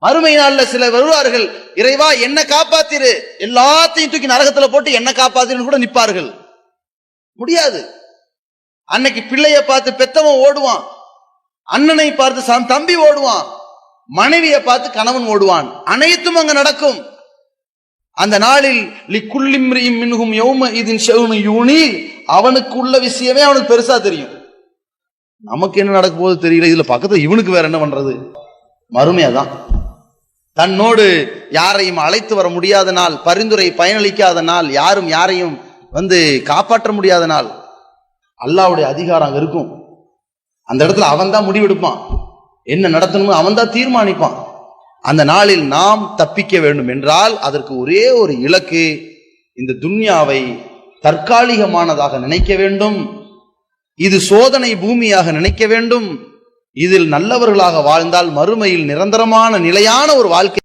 மறுமை நாள்ல சில வருவார்கள், இறைவா என்ன காப்பாத்திரு, எல்லாத்தையும் தூக்கி நரகத்துல போட்டு என்ன காப்பாத்திருன்னு கூட நிப்பார்கள். முடியாது. அன்னைக்கு பிள்ளைய பார்த்து பெத்தவன் ஓடுவான், அண்ணனை பார்த்து தம்பி ஓடுவான், மனைவியை பார்த்து கணவன் ஓடுவான். அனைத்தும் அங்க நடக்கும். அந்த நாளில் லிக்குல்லிம்ரியும் மின்ஹும் யௌம இதின் ஷஅனு யூனி, அவனுக்கு உள்ள விஷயமே அவனுக்கு பெருசா தெரியும். நமக்கு என்ன நடக்க போது தெரியல, இதுல பக்கத்துல இவனுக்கு வேற என்ன பண்றது? மறுமையாதான். தன்னோடு யாரையும் அழைத்து வர முடியாத நாள், பரிந்துரை பயனளிக்காத நாள், யாரும் யாரையும் காப்பாற்ற முடியாத நாள், அல்லாஹ்வுடைய அதிகாரம் அங்க இருக்கும். அந்த இடத்துல அவன் தான் முடிவெடுப்பான், என்ன நடத்தணும் அவன் தான் தீர்மானிப்பான். அந்த நாளில் நாம் தப்பிக்க வேண்டும் என்றால் அதற்கு ஒரே ஒரு இலக்கு, இந்த துன்யாவை தற்காலிகமானதாக நினைக்க வேண்டும், இது சோதனை பூமியாக நினைக்க வேண்டும். இதில் நல்லவர்களாக வாழ்ந்தால் மறுமையில் நிரந்தரமான நிலையான ஒரு வாழ்க்கை